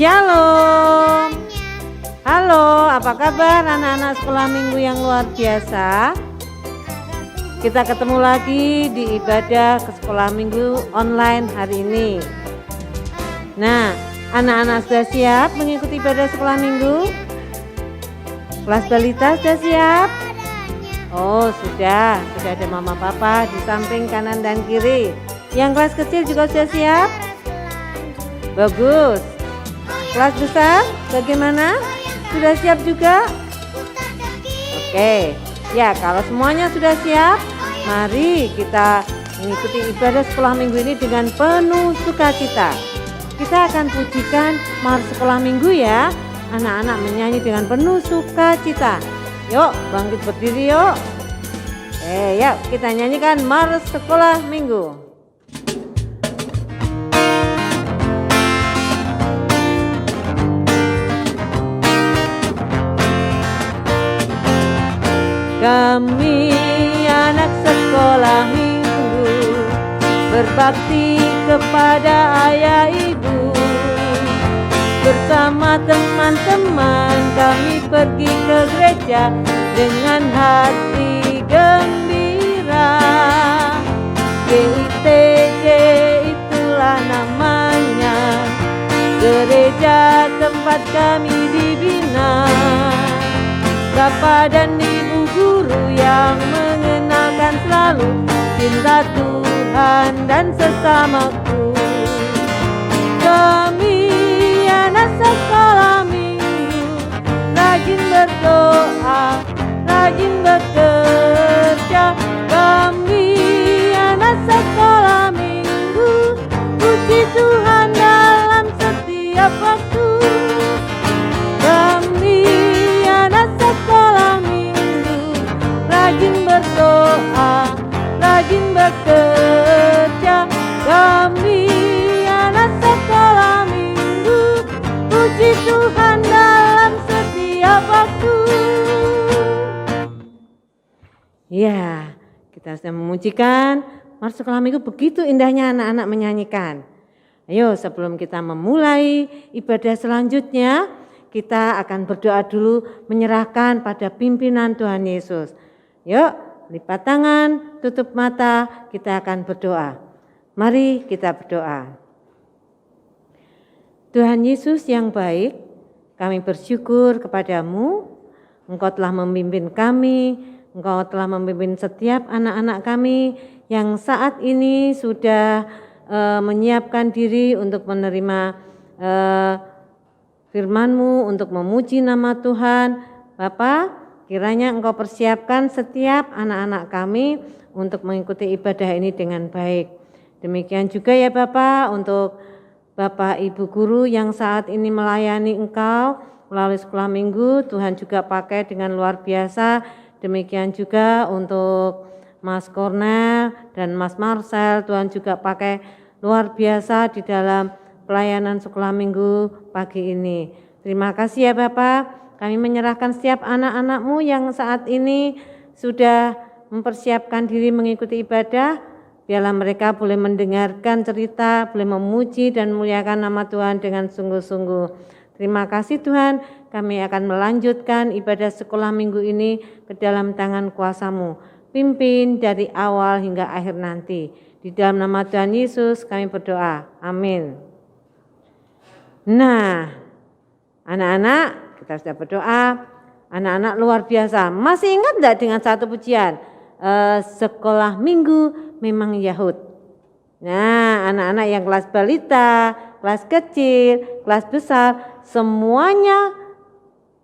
Shalom. Halo, apa kabar anak-anak sekolah minggu yang luar biasa? Kita ketemu lagi di ibadah ke sekolah minggu online hari ini. Nah, anak-anak sudah siap mengikuti ibadah sekolah minggu? Kelas balita sudah siap? Oh, sudah ada mama papa di samping kanan dan kiri. Yang kelas kecil juga sudah siap? Bagus. Kelas besar bagaimana? Sudah siap juga? Oke, ya kalau semuanya sudah siap, mari kita mengikuti ibadah sekolah minggu ini dengan penuh sukacita. Kita akan pujikan Mars sekolah minggu ya. Anak-anak menyanyi dengan penuh sukacita. Yuk bangkit berdiri yuk. Yuk kita nyanyikan Mars sekolah minggu. Kami anak sekolah minggu berbakti kepada ayah ibu. Bersama teman-teman kami pergi ke gereja dengan hati gembira. GITJ itulah namanya, gereja tempat kami dibina. Bapa dan ibu guru yang mengenalkan selalu cinta Tuhan dan sesamaku. Kami anak sekolah minggu rajin berdoa, rajin bekerja. Kami anak sekolah minggu puji Tuhan dalam setiap waktu. Kami anak sekolah minggu rajin berdoa, rajin bekerja. Kami anak sekolah minggu puji Tuhan dalam setiap waktu. Ya, kita sudah memujikan Mars sekolah minggu, begitu indahnya anak-anak menyanyikan. Ayo sebelum kita memulai ibadah selanjutnya, kita akan berdoa dulu menyerahkan pada pimpinan Tuhan Yesus. Yuk, lipat tangan, tutup mata, kita akan berdoa. Mari kita berdoa. Tuhan Yesus yang baik, kami bersyukur kepadamu. Engkau telah memimpin kami, Engkau telah memimpin setiap anak-anak kami yang saat ini sudah menyiapkan diri untuk menerima firman-Mu, untuk memuji nama Tuhan. Bapa, kiranya Engkau persiapkan setiap anak-anak kami untuk mengikuti ibadah ini dengan baik. Demikian juga ya Bapa, untuk Bapak Ibu guru yang saat ini melayani Engkau melalui sekolah minggu, Tuhan juga pakai dengan luar biasa. Demikian juga untuk Mas Cornel dan Mas Marcel, Tuhan juga pakai luar biasa di dalam pelayanan sekolah minggu pagi ini. Terima kasih ya Bapak, kami menyerahkan setiap anak-anak-Mu yang saat ini sudah mempersiapkan diri mengikuti ibadah. Biarlah mereka boleh mendengarkan cerita, boleh memuji dan memuliakan nama Tuhan dengan sungguh-sungguh. Terima kasih Tuhan, kami akan melanjutkan ibadah sekolah minggu ini ke dalam tangan kuasa-Mu. Pimpin dari awal hingga akhir nanti. Di dalam nama Tuhan Yesus kami berdoa. Amin. Nah, anak-anak kita sudah berdoa. Anak-anak luar biasa. Masih ingat enggak dengan satu pujian? Sekolah minggu memang Yahud. Nah, anak-anak yang kelas balita, kelas kecil, kelas besar, semuanya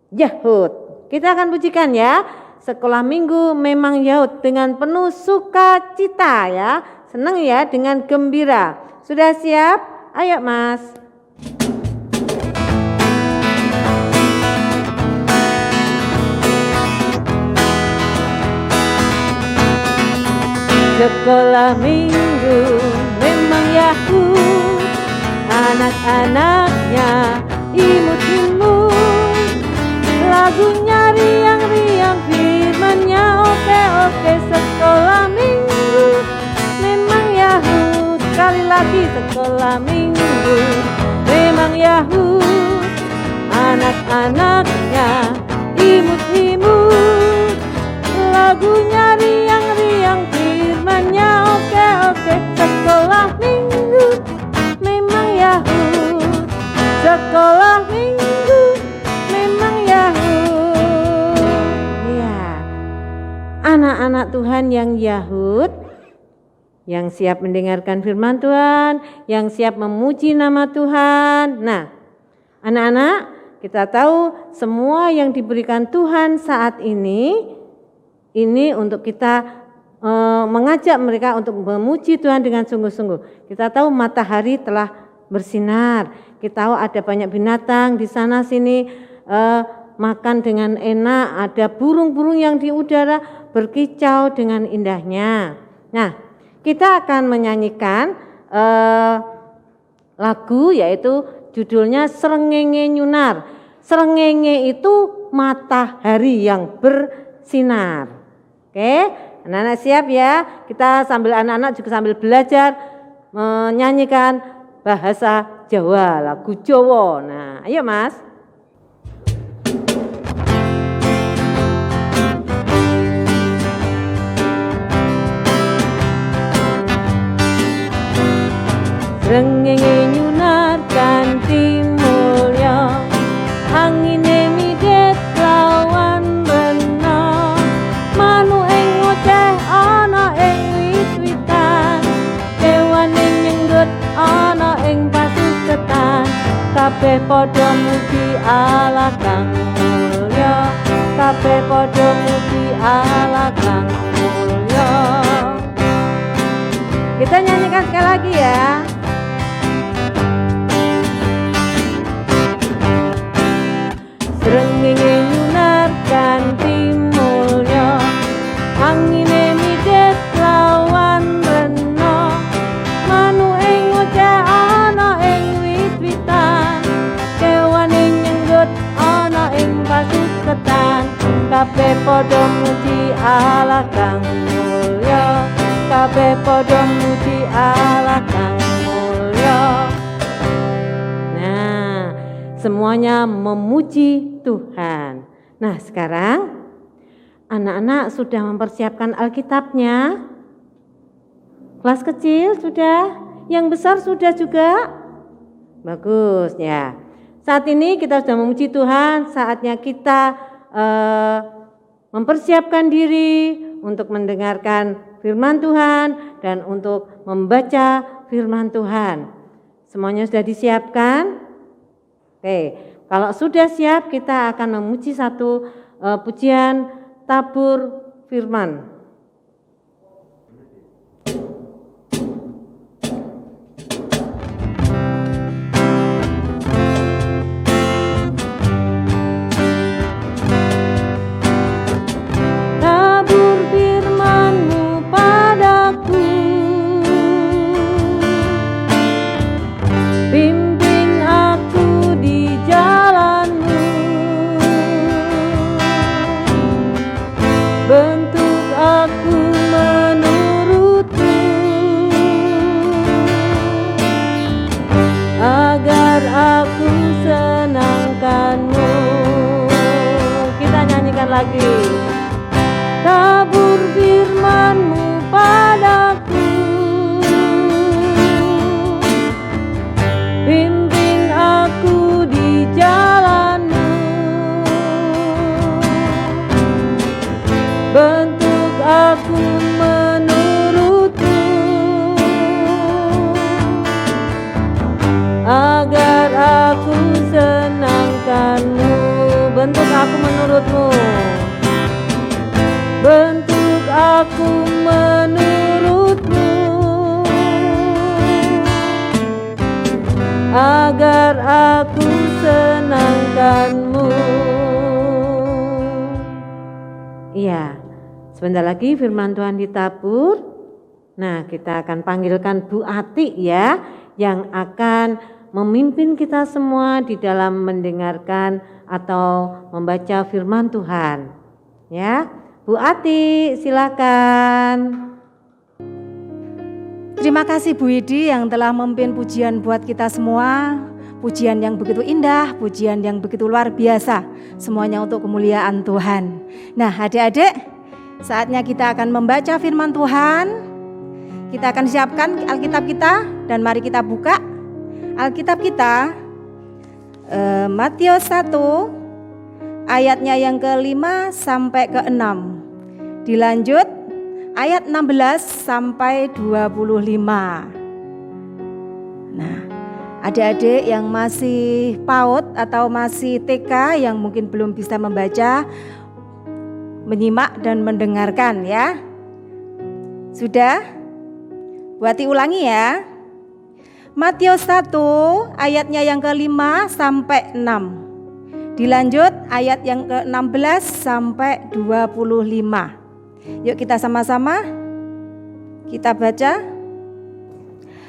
Yahud. Kita akan pujikan ya. Sekolah minggu memang Yahud dengan penuh sukacita ya. Senang ya, dengan gembira. Sudah siap? Ayo Mas. Sekolah minggu memang Yahud, anak-anaknya imut-imut, lagunya riang-riang, firmannya oke-oke. Sekolah minggu memang Yahud, sekali lagi sekolah minggu memang Yahud, anak-anaknya imut-imut, lagunya riang-riang, firmannya oke-oke. Sekolah minggu memang Yahud, sekolah minggu memang Yahud. Ya, anak-anak Tuhan yang Yahud, yang siap mendengarkan firman Tuhan, yang siap memuji nama Tuhan. Nah, anak-anak, kita tahu semua yang diberikan Tuhan saat ini untuk kita mengajak mereka untuk memuji Tuhan dengan sungguh-sungguh. Kita tahu matahari telah bersinar, kita tahu ada banyak binatang di sana sini makan dengan enak, ada burung-burung yang di udara berkicau dengan indahnya. Nah, kita akan menyanyikan lagu, yaitu judulnya Srengenge Nyunar. Srengenge itu matahari yang bersinar. Oke, anak-anak siap ya? Kita sambil, anak-anak juga sambil belajar menyanyikan bahasa Jawa, lagu Jawa. Nah, ayo Mas. Srengenge nyunar kanthi mulya, angine midet lawan rena, manu ing ngoceh ana ing wit-witan, kewane nyenggut ana ing pasuketan, kabeh padha muji Allah kang mulya, kabeh padha muji Allah kang mulya. Kita nyanyikan sekali lagi ya. Srengenge nyunar kanthi mulya, angine midet lawan rena, manu ing ngoceh ana ing wit-witan, kewane nyenggut ana ing pasuketan, kabeh padha muji Allah kang mulya, kabeh padha muji Allah kang mulya. Semuanya memuji Tuhan. Nah, sekarang anak-anak sudah mempersiapkan Alkitabnya. Kelas kecil sudah, yang besar sudah juga. Bagus ya. Saat ini kita sudah memuji Tuhan, saatnya kita mempersiapkan diri untuk mendengarkan firman Tuhan dan untuk membaca firman Tuhan. Semuanya sudah disiapkan? Oke, kalau sudah siap kita akan memuji satu pujian tabur firman. Tabur firman-Mu padaku, bimbing aku di jalan-Mu, bentuk aku menurut-Mu, agar aku senangkan-Mu. Kita nyanyikan lagi. Tabur firman-Mu padaku, bimbing aku di jalan-Mu, bentuk aku menurut-Mu, agar aku senangkan-Mu. Bentuk aku menurut-Mu, bentuk aku menurut-Mu, agar aku senangkan-Mu. Iya, sebentar lagi firman Tuhan ditabur. Nah, kita akan panggilkan Bu Ati ya, yang akan memimpin kita semua di dalam mendengarkan atau membaca firman Tuhan. Ya, Bu Ati, silakan. Terima kasih Bu Widi yang telah memimpin pujian buat kita semua. Pujian yang begitu indah, pujian yang begitu luar biasa. Semuanya untuk kemuliaan Tuhan. Nah, adik-adik, saatnya kita akan membaca firman Tuhan. Kita akan siapkan Alkitab kita dan mari kita buka Alkitab kita. Matius 1 ayatnya yang ke-5 sampai ke-6. Dilanjut ayat 16 sampai 25. Nah, adik-adik yang masih PAUD atau masih TK yang mungkin belum bisa membaca, menyimak dan mendengarkan ya. Sudah? Buat diulangi ya. Matius 1 ayatnya yang ke-5 sampai 6. Dilanjut ayat yang ke-16 sampai 25. Yuk kita sama-sama kita baca.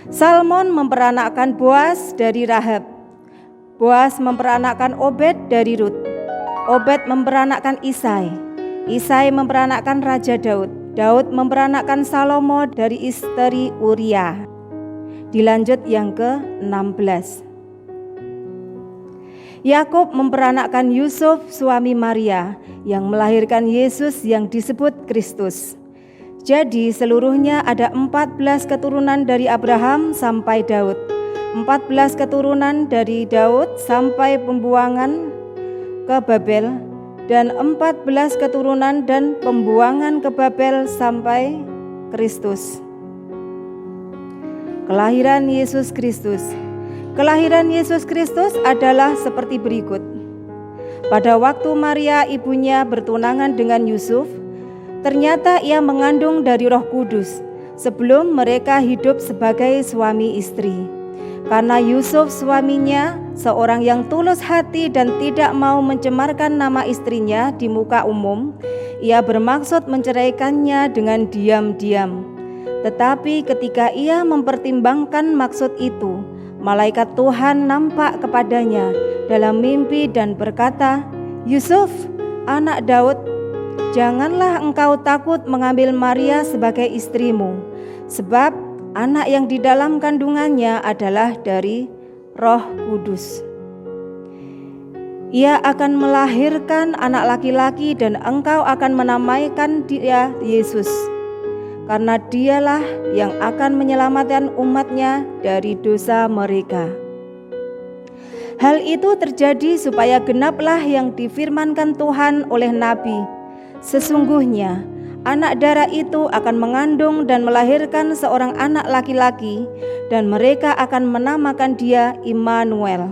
Salmon memperanakkan Boas dari Rahab. Boas memperanakkan Obed dari Rut. Obed memperanakkan Isai. Isai memperanakkan Raja Daud. Daud memperanakkan Salomo dari istri Uria. Dilanjut yang ke-16. Yakub memperanakkan Yusuf suami Maria yang melahirkan Yesus yang disebut Kristus. Jadi seluruhnya ada 14 keturunan dari Abraham sampai Daud, 14 keturunan dari Daud sampai pembuangan ke Babel, dan 14 keturunan dan pembuangan ke Babel sampai Kristus. Kelahiran Yesus Kristus. Kelahiran Yesus Kristus adalah seperti berikut. Pada waktu Maria ibunya bertunangan dengan Yusuf, ternyata ia mengandung dari Roh Kudus sebelum mereka hidup sebagai suami istri. Karena Yusuf suaminya seorang yang tulus hati dan tidak mau mencemarkan nama istrinya di muka umum, ia bermaksud menceraikannya dengan diam-diam. Tetapi ketika ia mempertimbangkan maksud itu, malaikat Tuhan nampak kepadanya dalam mimpi dan berkata, "Yusuf, anak Daud, janganlah engkau takut mengambil Maria sebagai istrimu, sebab anak yang di dalam kandungannya adalah dari Roh Kudus. Ia akan melahirkan anak laki-laki dan engkau akan menamaikan dia Yesus, karena dialah yang akan menyelamatkan umatnya dari dosa mereka." Hal itu terjadi supaya genaplah yang difirmankan Tuhan oleh Nabi, "Sesungguhnya anak darah itu akan mengandung dan melahirkan seorang anak laki-laki, dan mereka akan menamakan dia Immanuel,"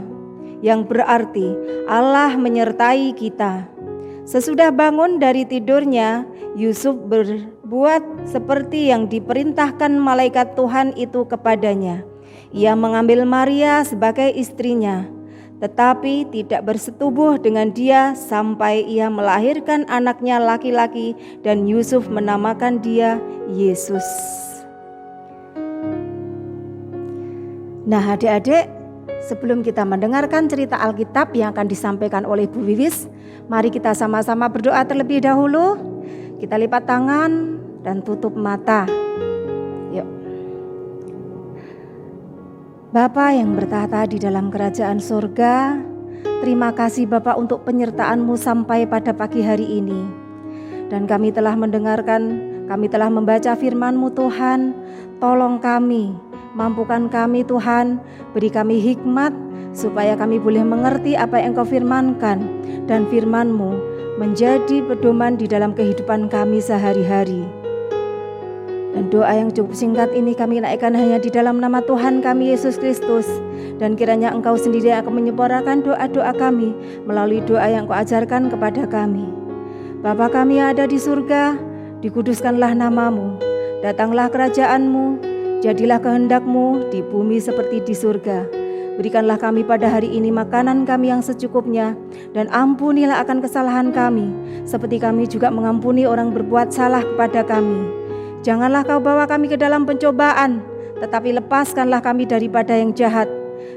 yang berarti Allah menyertai kita. Sesudah bangun dari tidurnya, Yusuf berbuat seperti yang diperintahkan malaikat Tuhan itu kepadanya. Ia mengambil Maria sebagai istrinya, tetapi tidak bersetubuh dengan dia sampai ia melahirkan anaknya laki-laki, dan Yusuf menamakan dia Yesus. Nah, adik-adik, sebelum kita mendengarkan cerita Alkitab yang akan disampaikan oleh Bu Wiwis, mari kita sama-sama berdoa terlebih dahulu. Kita lipat tangan dan tutup mata. Yuk. Bapa yang bertahta di dalam kerajaan surga, terima kasih Bapa untuk penyertaan-Mu sampai pada pagi hari ini. Dan kami telah mendengarkan, kami telah membaca firman-Mu Tuhan. Tolong kami, mampukan kami Tuhan, beri kami hikmat supaya kami boleh mengerti apa yang Engkau firmankan, dan firman-Mu menjadi pedoman di dalam kehidupan kami sehari-hari. Dan doa yang cukup singkat ini kami naikkan hanya di dalam nama Tuhan kami Yesus Kristus. Dan kiranya Engkau sendiri akan menyempurnakan doa-doa kami melalui doa yang Engkau ajarkan kepada kami. Bapa kami yang ada di surga, dikuduskanlah nama-Mu, datanglah kerajaan-Mu, jadilah kehendak-Mu di bumi seperti di surga. Berikanlah kami pada hari ini makanan kami yang secukupnya, dan ampunilah akan kesalahan kami, seperti kami juga mengampuni orang berbuat salah kepada kami. Janganlah kau bawa kami ke dalam pencobaan, tetapi lepaskanlah kami daripada yang jahat.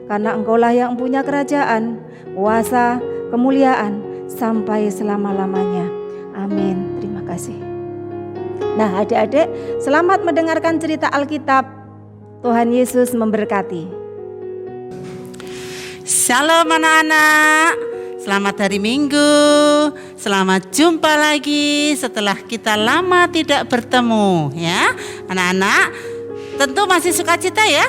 Karena Engkaulah yang punya kerajaan, kuasa, kemuliaan, sampai selama-lamanya. Amin. Terima kasih. Nah, adik-adik, selamat mendengarkan cerita Alkitab. Tuhan Yesus memberkati. Shalom anak-anak, selamat hari Minggu. Selamat jumpa lagi setelah kita lama tidak bertemu ya. Anak-anak tentu masih sukacita ya.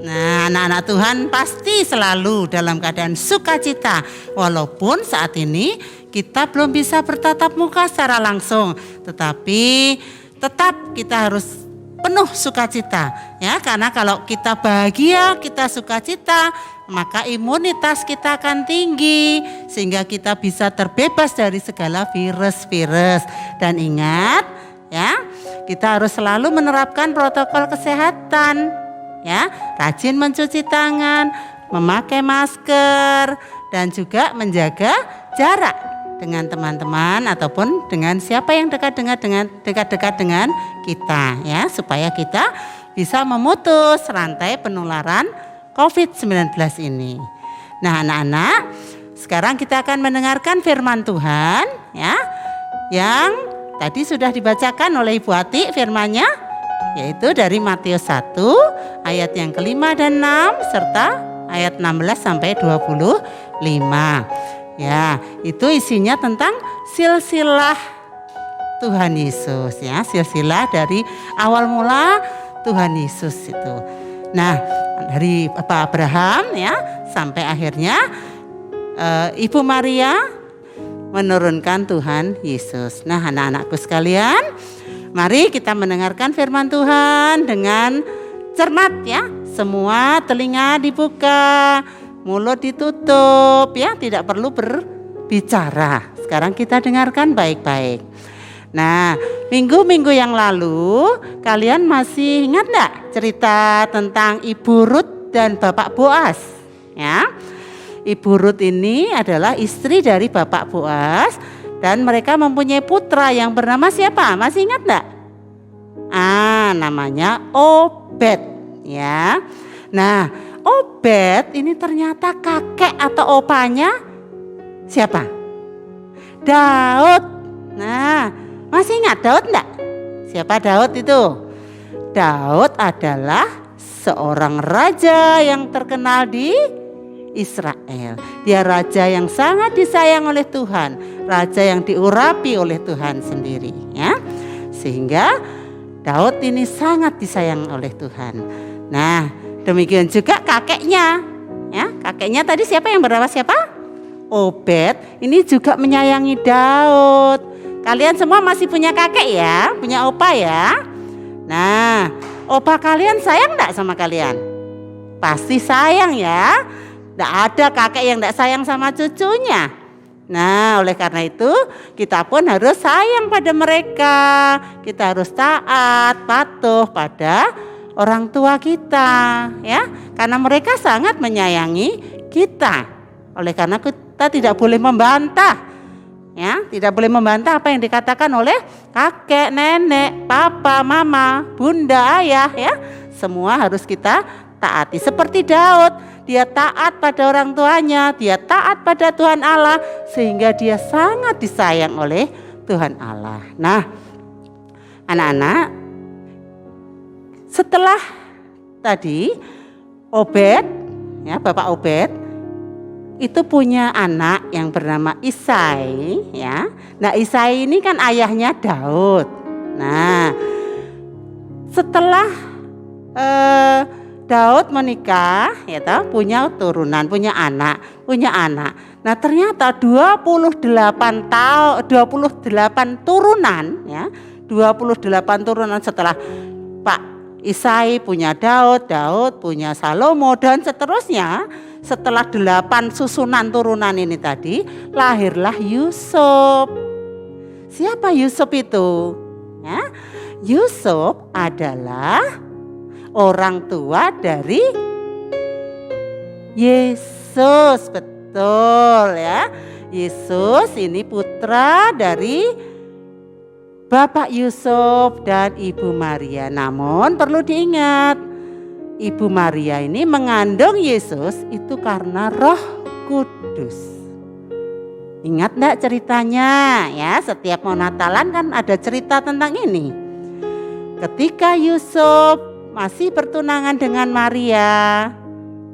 Nah, anak-anak Tuhan pasti selalu dalam keadaan sukacita. Walaupun saat ini kita belum bisa bertatap muka secara langsung, tetapi tetap kita harus penuh sukacita ya, karena kalau kita bahagia, kita sukacita, maka imunitas kita akan tinggi sehingga kita bisa terbebas dari segala virus-virus. Dan ingat ya, kita harus selalu menerapkan protokol kesehatan ya, rajin mencuci tangan, memakai masker, dan juga menjaga jarak dengan teman-teman ataupun dengan siapa yang dekat dengan kita ya, supaya kita bisa memutus rantai penularan COVID-19 ini. Nah, anak-anak, sekarang kita akan mendengarkan firman Tuhan ya, yang tadi sudah dibacakan oleh Ibu Ati firmannya, yaitu dari Matius 1 ayat yang ke-5 dan 6 serta ayat 16 sampai 25. Ya, itu isinya tentang silsilah Tuhan Yesus ya, silsilah dari awal mula Tuhan Yesus itu. Nah, dari Bapak Abraham ya sampai akhirnya Ibu Maria menurunkan Tuhan Yesus. Nah, anak-anakku sekalian, mari kita mendengarkan firman Tuhan dengan cermat ya. Semua telinga dibuka, mulut ditutup ya, tidak perlu berbicara. Sekarang kita dengarkan baik-baik. Nah, minggu-minggu yang lalu kalian masih ingat enggak cerita tentang Ibu Ruth dan Bapak Boas? Ya. Ibu Ruth ini adalah istri dari Bapak Boas dan mereka mempunyai putra yang bernama siapa? Masih ingat enggak? Namanya Obed, ya. Nah, Obed ini ternyata kakek atau opanya siapa? Daud. Nah, masih ingat Daud enggak? Siapa Daud itu? Daud adalah seorang raja yang terkenal di Israel. Dia raja yang sangat disayang oleh Tuhan, raja yang diurapi oleh Tuhan sendiri, ya. Sehingga Daud ini sangat disayang oleh Tuhan. Nah, demikian juga kakeknya, ya. Kakeknya tadi siapa yang bernama siapa? Obed. Ini juga menyayangi Daud. Kalian semua masih punya kakek ya, punya opa ya. Nah, opa kalian sayang enggak sama kalian? Pasti sayang ya. Enggak ada kakek yang enggak sayang sama cucunya. Nah, oleh karena itu kita pun harus sayang pada mereka. Kita harus taat, patuh pada orang tua kita, ya. Karena mereka sangat menyayangi kita. Oleh karena kita tidak boleh membantah. Ya, tidak boleh membantah apa yang dikatakan oleh kakek, nenek, papa, mama, bunda, ayah, ya. Semua harus kita taati. Seperti Daud, dia taat pada orang tuanya, dia taat pada Tuhan Allah, sehingga dia sangat disayang oleh Tuhan Allah. Nah, anak-anak, setelah tadi Obed, ya, Bapak Obed itu punya anak yang bernama Isai, ya. Nah, Isai ini kan ayahnya Daud. Nah, setelah Daud menikah, ya toh, punya turunan, punya anak. Nah, ternyata 28 turunan, ya. 28 turunan setelah Pak Isai punya Daud punya Salomo dan seterusnya. Setelah 8 susunan turunan ini tadi, lahirlah Yusuf. Siapa Yusuf itu? Ya, Yusuf adalah orang tua dari Yesus, betul ya. Yesus ini putra dari Bapak Yusuf dan Ibu Maria. Namun perlu diingat, Ibu Maria ini mengandung Yesus itu karena Roh Kudus. Ingat enggak ceritanya ya? Setiap mau Natalan kan ada cerita tentang ini. Ketika Yusuf masih bertunangan dengan Maria,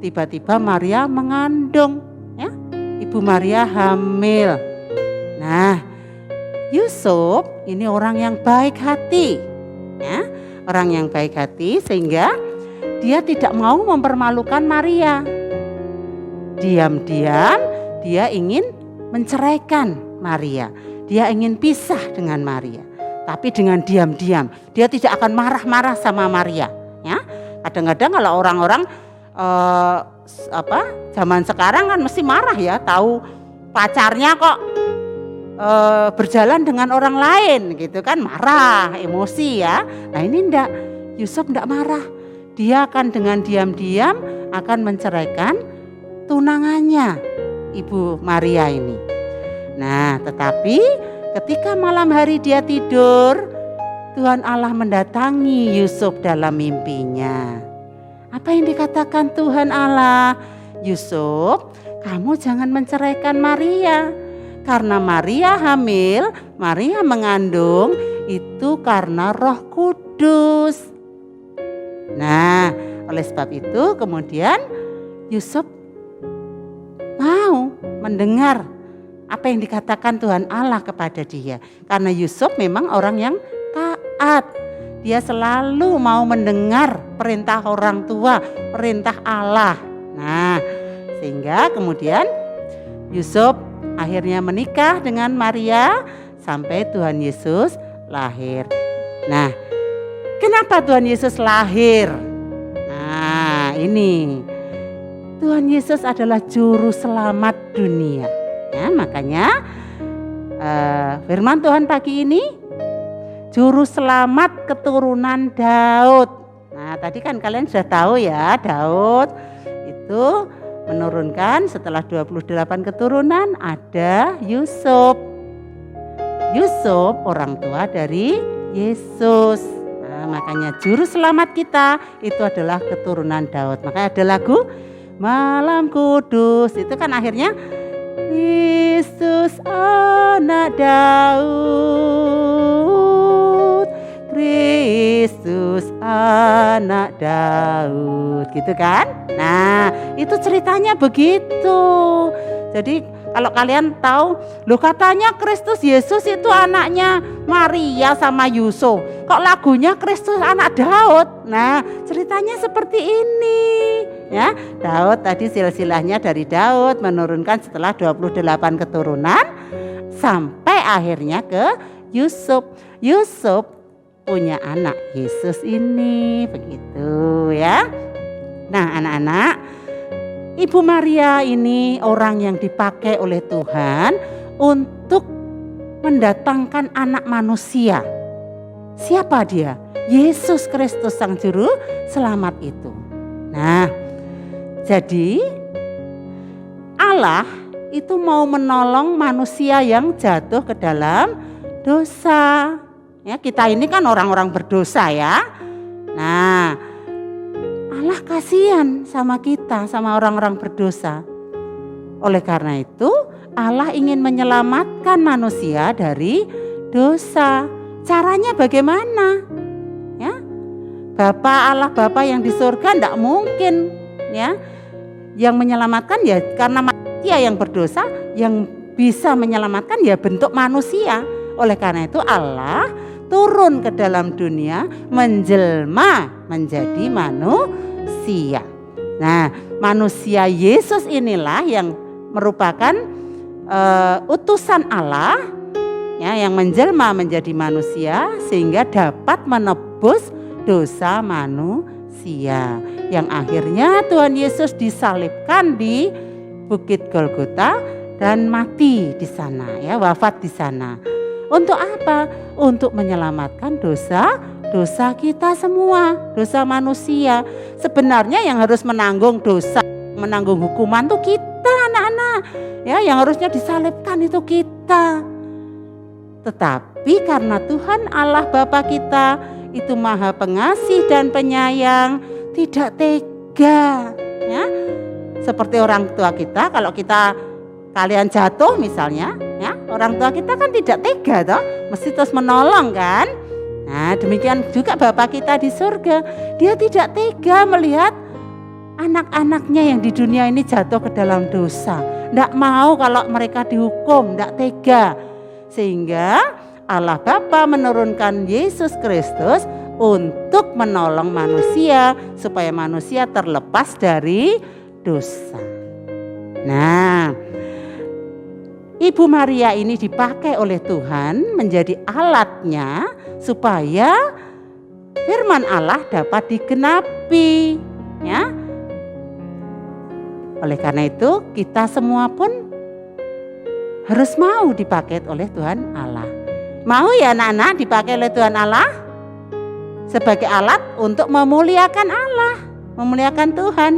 tiba-tiba Maria mengandung ya. Ibu Maria hamil. Nah, Yusuf ini orang yang baik hati ya. Orang yang baik hati sehingga dia tidak mau mempermalukan Maria. Diam-diam dia ingin menceraikan Maria. Dia ingin pisah dengan Maria. Tapi dengan diam-diam. Dia tidak akan marah-marah sama Maria ya. Kadang-kadang kalau orang-orang zaman sekarang kan mesti marah ya, tahu pacarnya kok berjalan dengan orang lain gitu kan, marah, emosi ya. Nah ini enggak, Yusuf enggak marah. Dia akan dengan diam-diam akan menceraikan tunangannya Ibu Maria ini. Nah tetapi ketika malam hari dia tidur, Tuhan Allah mendatangi Yusuf dalam mimpinya. Apa yang dikatakan Tuhan Allah? Yusuf, kamu jangan menceraikan Maria. Karena Maria hamil, Maria mengandung itu karena Roh Kudus. Nah, oleh sebab itu kemudian Yusuf mau mendengar apa yang dikatakan Tuhan Allah kepada dia. Karena Yusuf memang orang yang taat. Dia selalu mau mendengar perintah orang tua, perintah Allah. Nah, sehingga kemudian Yusuf akhirnya menikah dengan Maria sampai Tuhan Yesus lahir. Nah, kenapa Tuhan Yesus lahir? Nah, ini Tuhan Yesus adalah juru selamat dunia. Ya, makanya firman Tuhan pagi ini, juru selamat keturunan Daud. Nah, tadi kan kalian sudah tahu ya, Daud itu menurunkan setelah 28 keturunan ada Yusuf. Yusuf orang tua dari Yesus. Nah, makanya juru selamat kita itu adalah keturunan Daud. Makanya ada lagu Malam Kudus. Itu kan akhirnya Yesus anak Daud, Kristus anak Daud, gitu kan? Nah, itu ceritanya begitu. Jadi kalau kalian tahu, loh katanya Kristus Yesus itu anaknya Maria sama Yusuf. Kok lagunya Kristus anak Daud? Nah, ceritanya seperti ini. Ya, Daud tadi silsilahnya dari Daud menurunkan setelah 28 keturunan sampai akhirnya ke Yusuf. Yusuf punya anak Yesus ini, begitu ya. Nah, anak-anak, Ibu Maria ini orang yang dipakai oleh Tuhan untuk mendatangkan anak manusia. Siapa dia? Yesus Kristus Sang Juru Selamat itu. Nah, jadi Allah itu mau menolong manusia yang jatuh ke dalam dosa. Ya, kita ini kan orang-orang berdosa ya. Nah, Allah kasihan sama kita, sama orang-orang berdosa. Oleh karena itu, Allah ingin menyelamatkan manusia dari dosa. Caranya bagaimana? Ya, Bapa Allah, Bapa yang di surga tidak mungkin ya. Yang menyelamatkan ya karena manusia yang berdosa, yang bisa menyelamatkan ya bentuk manusia. Oleh karena itu Allah turun ke dalam dunia menjelma menjadi manusia. Nah, manusia Yesus inilah yang merupakan utusan Allah ya, yang menjelma menjadi manusia sehingga dapat menebus dosa manusia. Yang akhirnya Tuhan Yesus disalibkan di Bukit Golgota dan mati di sana ya, wafat di sana. Untuk apa? Untuk menyelamatkan dosa kita semua, dosa manusia. Sebenarnya yang harus menanggung dosa, menanggung hukuman tuh kita anak-anak. Ya, yang harusnya disalibkan itu kita. Tetapi karena Tuhan Allah Bapa kita itu Maha Pengasih dan Penyayang, tidak tega, ya. Seperti orang tua kita, kalau kalian jatuh misalnya, ya, orang tua kita kan tidak tega toh, mesti terus menolong kan. Nah, demikian juga Bapa kita di surga, Dia tidak tega melihat anak-anaknya yang di dunia ini jatuh ke dalam dosa. Tidak mau kalau mereka dihukum, tidak tega. Sehingga Allah Bapa menurunkan Yesus Kristus untuk menolong manusia supaya manusia terlepas dari dosa. Nah, Ibu Maria ini dipakai oleh Tuhan menjadi alatnya supaya firman Allah dapat digenapi, ya. Oleh karena itu kita semua pun harus mau dipakai oleh Tuhan Allah. Mau ya anak-anak dipakai oleh Tuhan Allah sebagai alat untuk memuliakan Allah, memuliakan Tuhan.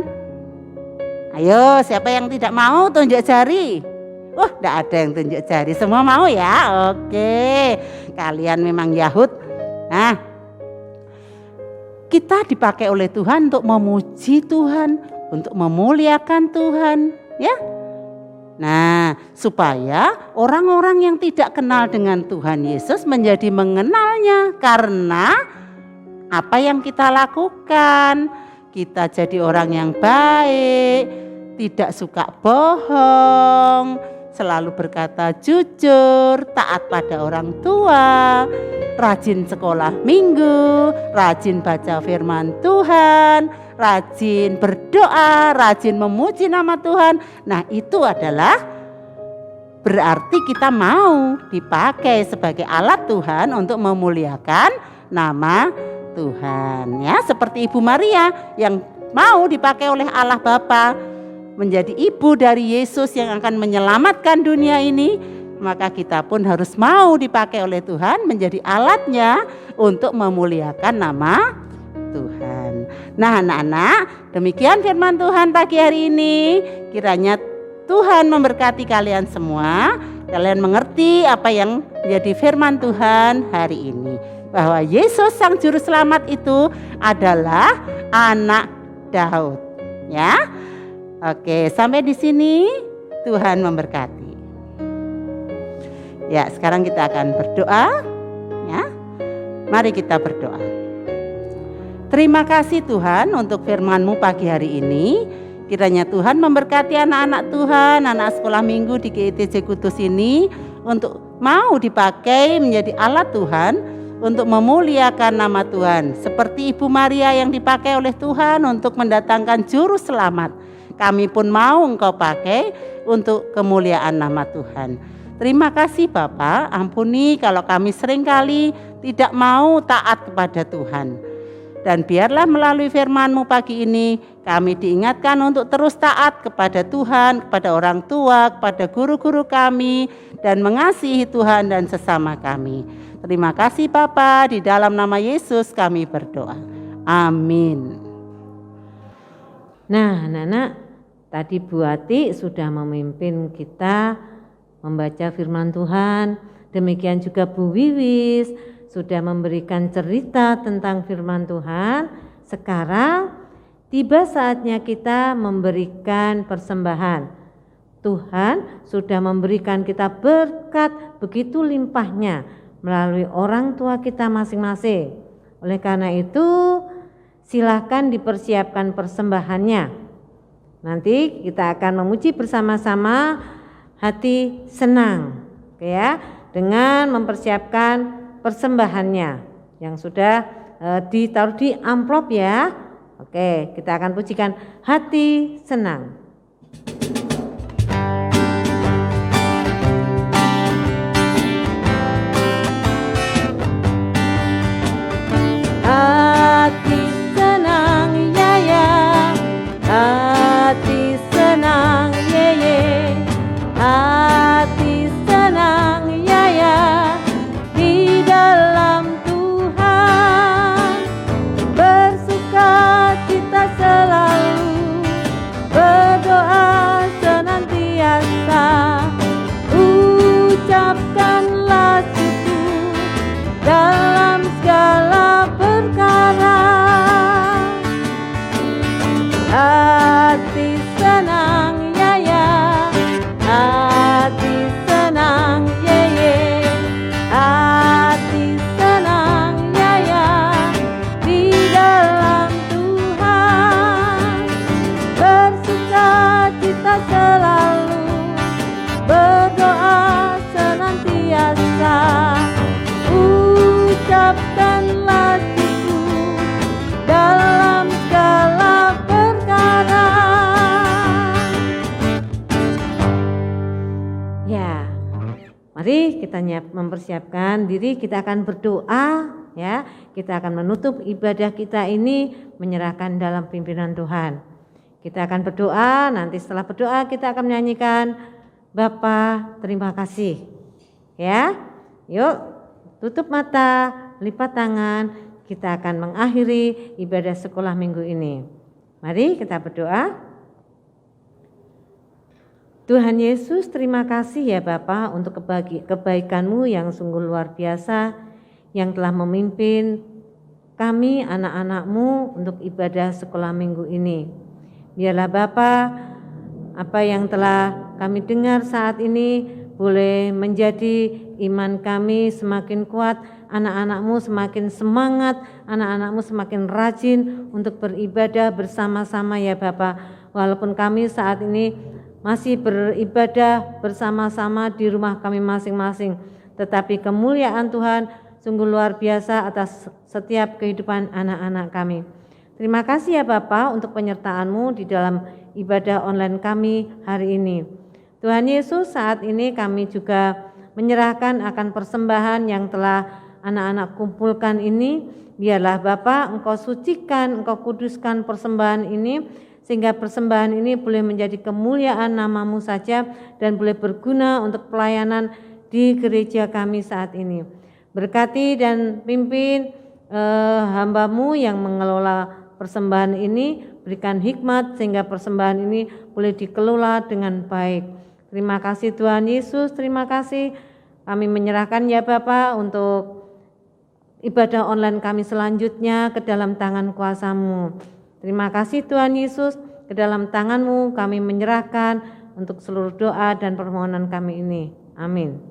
Ayo, siapa yang tidak mau tunjuk jari? Tidak ada yang tunjuk jari, semua mau ya? Oke, kalian memang Yahud. Nah, kita dipakai oleh Tuhan untuk memuji Tuhan, untuk memuliakan Tuhan, ya. Nah, supaya orang-orang yang tidak kenal dengan Tuhan Yesus menjadi mengenalnya karena apa yang kita lakukan. Kita jadi orang yang baik, tidak suka bohong, selalu berkata jujur, taat pada orang tua, rajin sekolah minggu, rajin baca firman Tuhan, rajin berdoa, rajin memuji nama Tuhan. Nah, itu adalah berarti kita mau dipakai sebagai alat Tuhan untuk memuliakan nama Tuhan, ya. Seperti Ibu Maria yang mau dipakai oleh Allah Bapa menjadi ibu dari Yesus yang akan menyelamatkan dunia ini, maka kita pun harus mau dipakai oleh Tuhan menjadi alatnya untuk memuliakan nama Tuhan. Nah, anak-anak, demikian firman Tuhan pagi hari ini. Kiranya Tuhan memberkati kalian semua. Kalian mengerti apa yang menjadi firman Tuhan hari ini, bahwa Yesus Sang Juru Selamat itu adalah anak Daud, ya. Oke, sampai di sini Tuhan memberkati. Ya, sekarang kita akan berdoa, ya. Mari kita berdoa. Terima kasih Tuhan untuk firman-Mu pagi hari ini. Kiranya Tuhan memberkati anak-anak Tuhan, anak sekolah minggu di GITJ Kudus ini untuk mau dipakai menjadi alat Tuhan untuk memuliakan nama Tuhan. Seperti Ibu Maria yang dipakai oleh Tuhan untuk mendatangkan juru selamat. Kami pun mau Engkau pakai untuk kemuliaan nama Tuhan. Terima kasih Bapa, ampuni kalau kami seringkali tidak mau taat kepada Tuhan. Dan biarlah melalui firman-Mu pagi ini kami diingatkan untuk terus taat kepada Tuhan, kepada orang tua, kepada guru-guru kami, dan mengasihi Tuhan dan sesama kami. Terima kasih Bapa, di dalam nama Yesus kami berdoa. Amin. Nah, anak-anak, tadi Bu Ati sudah memimpin kita membaca firman Tuhan. Demikian juga Bu Wiwis sudah memberikan cerita tentang firman Tuhan. Sekarang tiba saatnya kita memberikan persembahan. Tuhan sudah memberikan kita berkat begitu limpahnya melalui orang tua kita masing-masing. Oleh karena itu, silakan dipersiapkan persembahannya. Nanti kita akan memuji bersama-sama hati senang, ya, dengan mempersiapkan persembahannya yang sudah ditaruh di amplop ya. Oke, kita akan pujikan hati senang. Hati senang ya ya, hati senang ye ye, hati senang ya ya. Dalam Tuhan bersuka cita selalu, kita mempersiapkan diri, kita akan berdoa ya. Kita akan menutup ibadah kita ini menyerahkan dalam pimpinan Tuhan. Kita akan berdoa, nanti setelah berdoa kita akan menyanyikan Bapa terima kasih. Ya. Yuk, tutup mata, lipat tangan, kita akan mengakhiri ibadah sekolah minggu ini. Mari kita berdoa. Tuhan Yesus, terima kasih ya Bapa untuk kebaikan-Mu yang sungguh luar biasa yang telah memimpin kami anak-anak-Mu untuk ibadah sekolah minggu ini. Biarlah Bapa, apa yang telah kami dengar saat ini boleh menjadi iman kami semakin kuat, anak-anak-Mu semakin semangat, anak-anak-Mu semakin rajin untuk beribadah bersama-sama ya Bapa. Walaupun kami saat ini masih beribadah bersama-sama di rumah kami masing-masing, tetapi kemuliaan Tuhan sungguh luar biasa atas setiap kehidupan anak-anak kami. Terima kasih ya Bapa untuk penyertaan-Mu di dalam ibadah online kami hari ini. Tuhan Yesus, saat ini kami juga menyerahkan akan persembahan yang telah anak-anak kumpulkan ini. Biarlah Bapa, Engkau sucikan, Engkau kuduskan persembahan ini, sehingga persembahan ini boleh menjadi kemuliaan nama-Mu saja dan boleh berguna untuk pelayanan di gereja kami saat ini. Berkati dan pimpin hamba-Mu yang mengelola persembahan ini, berikan hikmat sehingga persembahan ini boleh dikelola dengan baik. Terima kasih Tuhan Yesus, terima kasih. Kami menyerahkan ya Bapa untuk ibadah online kami selanjutnya ke dalam tangan kuasa-Mu. Terima kasih Tuhan Yesus, ke dalam tangan-Mu kami menyerahkan untuk seluruh doa dan permohonan kami ini. Amin.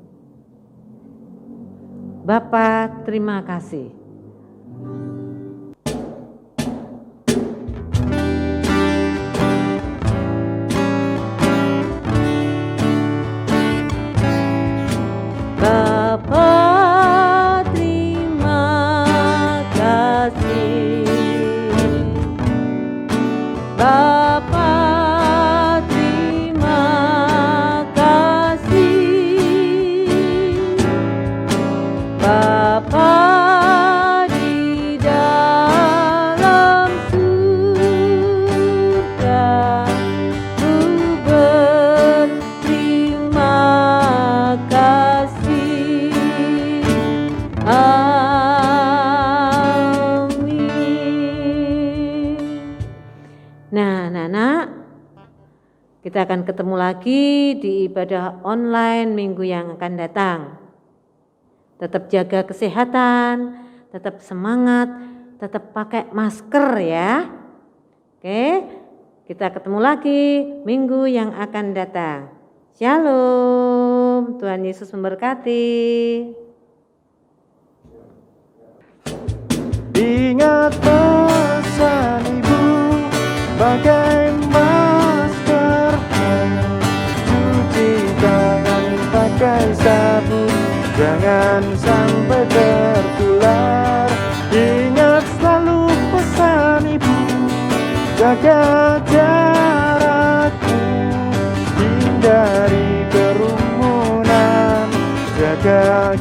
Bapa, terima kasih. Bapa, terima kasih. Bapa, terima kasih. Bapa di dalam surga, Ku berterima kasih. Amin. Nah, anak-anak, kita akan ketemu lagi di ibadah online minggu yang akan datang. Tetap jaga kesehatan, tetap semangat, tetap pakai masker ya. Oke, kita ketemu lagi minggu yang akan datang. Shalom, Tuhan Yesus memberkati. Ingat pesan ibu, bagai masker, cuci tangan pakai sabun, jangan sampai tertular. Ingat selalu pesan ibu, jaga jarakku, hindari kerumunan, jaga